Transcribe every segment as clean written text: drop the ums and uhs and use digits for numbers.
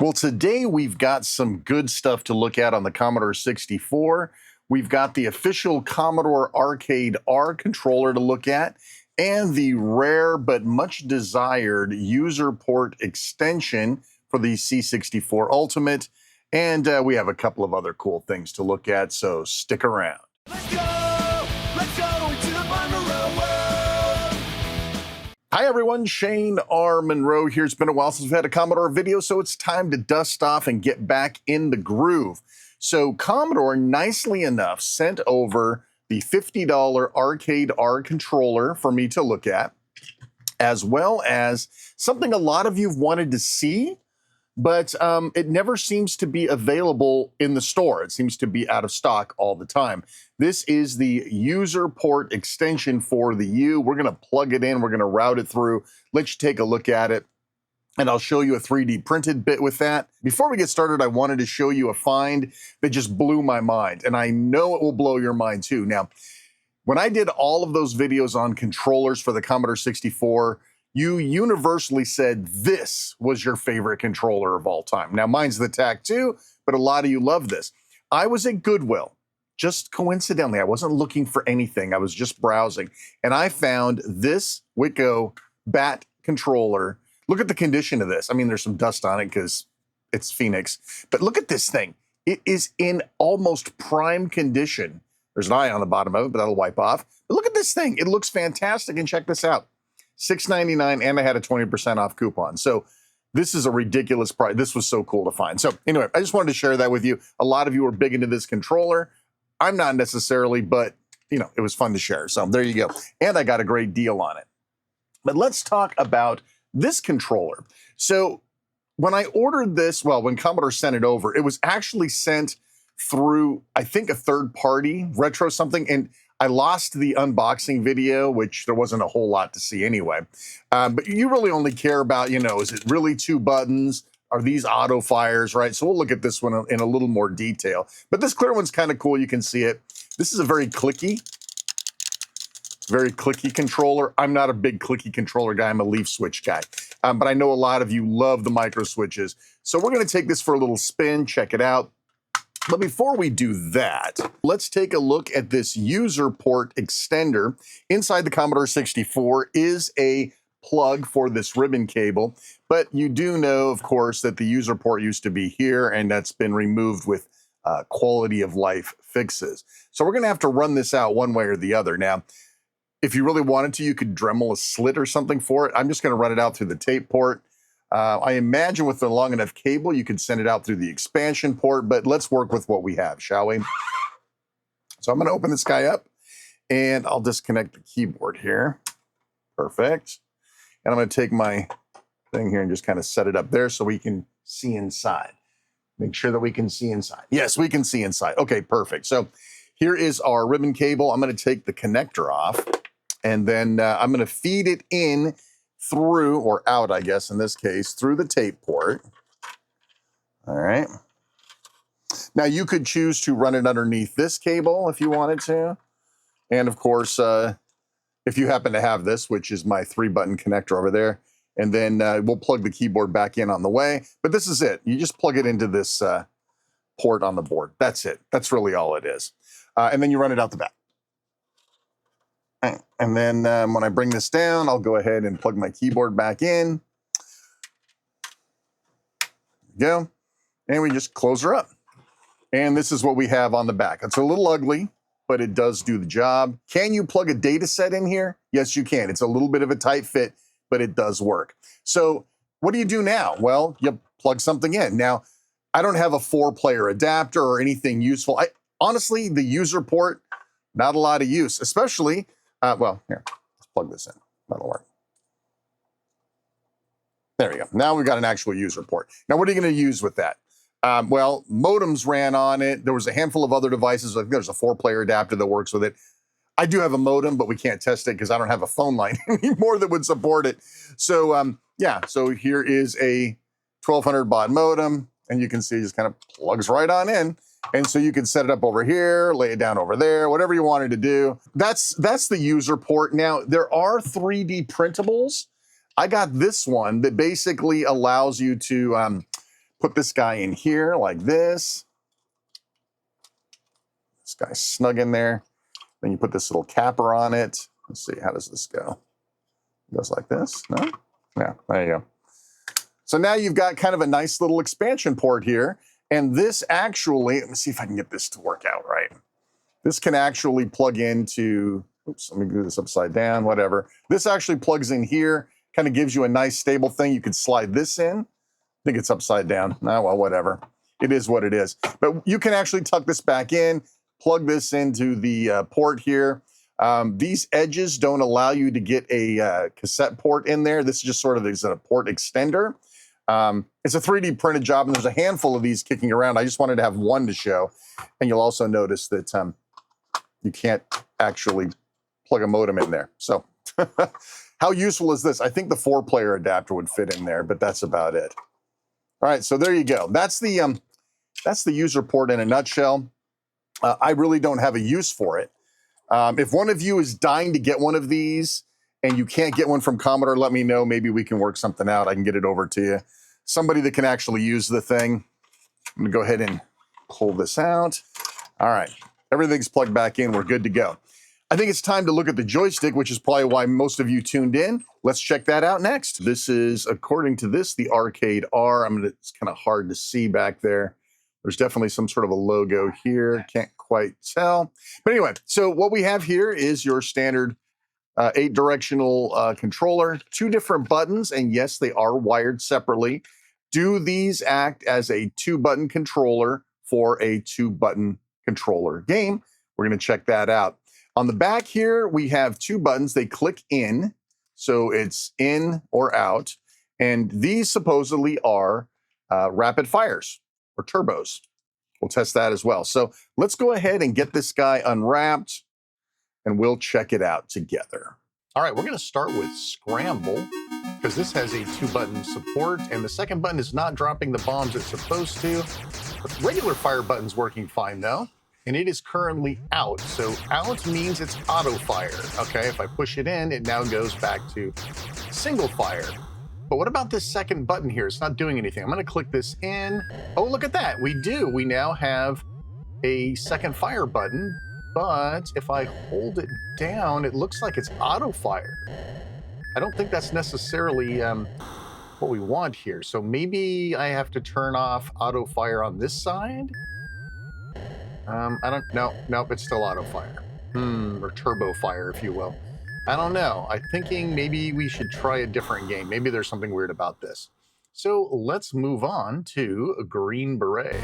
Well, today we've got some good stuff to look at on the Commodore 64. We've got the official Commodore ArcadeR controller to look at, and the rare but much desired user port extension for the C64 Ultimate. And we have a couple of other cool things to look at, so stick around. Let's go into the MonroeWorld. Hi everyone, Shane R. Monroe here. It's been a while since we've had a Commodore video, so it's time to dust off and get back in the groove. So Commodore, nicely enough, sent over the $50 ArcadeR controller for me to look at, as well as something a lot of you have wanted to see, but it never seems to be available in the store. It seems to be out of stock all the time. This is the user port extension for the U. We're gonna plug it in, we're gonna route it through, let you take a look at it, and I'll show you a 3D printed bit with that. Before we get started, I wanted to show you a find that just blew my mind, and I know it will blow your mind too. Now, when I did all of those videos on controllers for the Commodore 64, you universally said this was your favorite controller of all time. Now, mine's the TAC-2, but a lot of you love this. I was at Goodwill, just coincidentally. I wasn't looking for anything. I was just browsing, and I found this Wico Bat controller. Look at the condition of this. I mean, there's some dust on it because it's Phoenix, but look at this thing. It is in almost prime condition. There's an eye on the bottom of it, but that'll wipe off. But look at this thing. It looks fantastic, and check this out. $6.99, and I had a 20% off coupon. So this is a ridiculous price. This was so cool to find. So anyway, I just wanted to share that with you. A lot of you are big into this controller. I'm not necessarily, but you know, it was fun to share. So there you go. And I got a great deal on it. But let's talk about this controller. So when I ordered this, well, when Commodore sent it over, it was actually sent through, I think, a third party, Retro something, and I lost the unboxing video, which there wasn't a whole lot to see anyway. But you really only care about, you know, is it really two buttons? Are these auto fires, right? So we'll look at this one in a little more detail. But this clear one's kind of cool. You can see it. This is a very clicky controller. I'm not a big clicky controller guy. I'm a leaf switch guy. But I know a lot of you love the micro switches. So we're going to take this for a little spin, check it out. But before we do that, let's take a look at this user port extender. Inside the Commodore 64 is a plug for this ribbon cable, but you do know, of course, that the user port used to be here, and that's been removed with quality of life fixes. So we're going to have to run this out one way or the other. Now, if you really wanted to, you could Dremel a slit or something for it. I'm just going to run it out through the tape port. I imagine with a long enough cable, you could send it out through the expansion port, but let's work with what we have, shall we? So I'm going to open this guy up, and I'll disconnect the keyboard here. Perfect. And I'm going to take my thing here and just kind of set it up there so we can see inside. Make sure that we can see inside. Yes, we can see inside. Okay, perfect. So here is our ribbon cable. I'm going to take the connector off, and then I'm going to feed it in through, or out, I guess, in this case, through the tape port. All right. Now, you could choose to run it underneath this cable if you wanted to. And, of course, if you happen to have this, which is my 3-button connector over there, and then we'll plug the keyboard back in on the way. But this is it. You just plug it into this port on the board. That's it. That's really all it is. And then you run it out the back. And then when I bring this down, I'll go ahead and plug my keyboard back in. There we go. And we just close her up. And this is what we have on the back. It's a little ugly, but it does do the job. Can you plug a data set in here? Yes, you can. It's a little bit of a tight fit, but it does work. So what do you do now? Well, you plug something in. Now, I don't have a 4-player adapter or anything useful. Honestly, the user port, not a lot of use, especially well, here, let's plug this in. That'll work. There we go. Now we've got an actual user port. Now, what are you going to use with that? Well, modems ran on it. There was a handful of other devices. I think there's a 4-player adapter that works with it. I do have a modem, but we can't test it because I don't have a phone line anymore that would support it. So, yeah, so here is a 1200 baud modem, and you can see it just kind of plugs right on in. And so you can set it up over here, lay it down over there, whatever you wanted to do. That's the user port. Now, there are 3D printables. I got this one that basically allows you to put this guy in here like this. This guy's snug in there. Then you put this little capper on it. Let's see, how does this go? It goes like this, no? Yeah, there you go. So now you've got kind of a nice little expansion port here. And this actually, let me see if I can get this to work out right. This can actually plug into, oops, let me do this upside down, whatever. This actually plugs in here, kind of gives you a nice stable thing. You could slide this in. I think it's upside down. Nah, well, whatever. It is what it is. But you can actually tuck this back in, plug this into the port here. These edges don't allow you to get a cassette port in there. This is just sort of a port extender. It's a 3D printed job, and there's a handful of these kicking around. I just wanted to have one to show. And you'll also notice that you can't actually plug a modem in there. So how useful is this? I think the 4-player adapter would fit in there, but that's about it. All right, so there you go. That's the user port in a nutshell. I really don't have a use for it. If one of you is dying to get one of these and you can't get one from Commodore, let me know. Maybe we can work something out. I can get it over to you. Somebody that can actually use the thing. I'm gonna go ahead and pull this out. All right, everything's plugged back in. We're good to go. I think it's time to look at the joystick, which is probably why most of you tuned in. Let's check that out next. This is, according to this, the ArcadeR. It's kind of hard to see back there. There's definitely some sort of a logo here. Can't quite tell. But anyway, so what we have here is your standard 8-directional controller, 2 different buttons, and yes, they are wired separately. Do these act as a 2-button controller for a 2-button controller game? We're going to check that out. On the back here, we have 2 buttons. They click in, so it's in or out. And these supposedly are rapid fires or turbos. We'll test that as well. So let's go ahead and get this guy unwrapped, and we'll check it out together. All right, we're going to start with Scramble, because this has a 2-button support, and the second button is not dropping the bombs it's supposed to. The regular fire button's working fine, though, and it is currently out. So out means it's auto fire. Okay, if I push it in, it now goes back to single fire. But what about this second button here? It's not doing anything. I'm going to click this in. Oh, look at that. We do. We now have a second fire button. But if I hold it down, it looks like it's auto fire. I don't think that's necessarily what we want here. So maybe I have to turn off auto fire on this side. I don't know. Nope, it's still auto fire. Or turbo fire, if you will. I don't know. I'm thinking maybe we should try a different game. Maybe there's something weird about this. So let's move on to a Green Beret.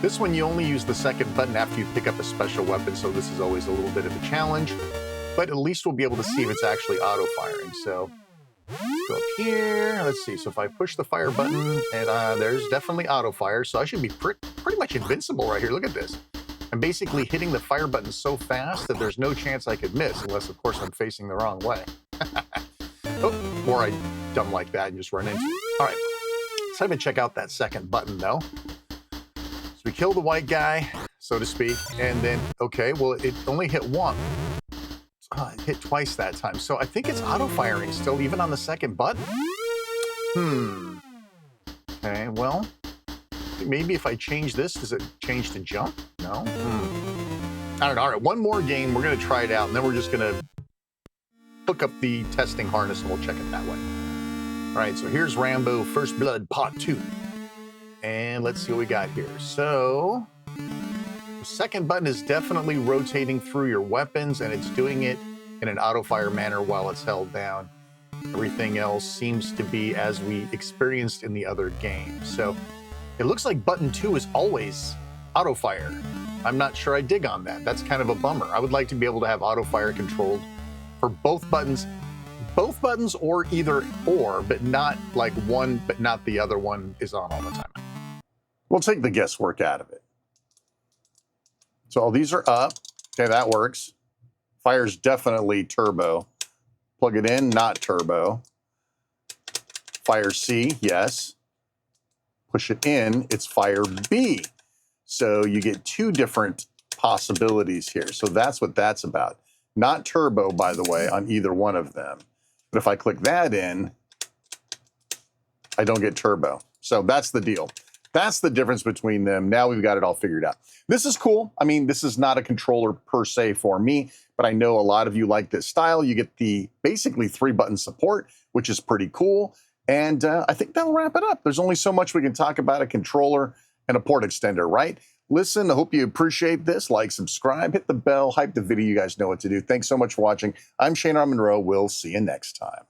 This one, you only use the second button after you pick up a special weapon, so this is always a little bit of a challenge. But at least we'll be able to see if it's actually auto-firing. So let's go up here. Let's see. So if I push the fire button, and there's definitely auto-fire, so I should be pretty much invincible right here. Look at this. I'm basically hitting the fire button so fast that there's no chance I could miss, unless, of course, I'm facing the wrong way. Oh, or I dumb like that and just run into it. All right. It's time to check out that second button, though. We kill the white guy, so to speak, and then, okay, well, it only hit one. It hit twice that time. So I think it's auto-firing still, even on the second button. Okay, well, maybe if I change this, does it change to jump? No? I don't know. All right, one more game. We're going to try it out, and then we're just going to hook up the testing harness, and we'll check it that way. All right, so here's Rambo First Blood Part 2. And let's see what we got here. So the second button is definitely rotating through your weapons, and it's doing it in an auto-fire manner while it's held down. Everything else seems to be as we experienced in the other game. So it looks like button 2 is always auto-fire. I'm not sure I dig on that. That's kind of a bummer. I would like to be able to have auto-fire controlled for both buttons or either or, but not like one, but not the other one is on all the time. We'll take the guesswork out of it. So all these are up. Okay, that works. Fire's definitely turbo. Plug it in, not turbo. Fire C, yes. Push it in, it's fire B. So you get 2 different possibilities here. So that's what that's about. Not turbo, by the way, on either one of them. But if I click that in, I don't get turbo. So that's the deal. That's the difference between them. Now we've got it all figured out. This is cool. I mean, this is not a controller per se for me, but I know a lot of you like this style. You get the basically 3-button support, which is pretty cool. And I think that'll wrap it up. There's only so much we can talk about a controller and a port extender, right? Listen, I hope you appreciate this. Like, subscribe, hit the bell, hype the video. You guys know what to do. Thanks so much for watching. I'm Shane R. Monroe. We'll see you next time.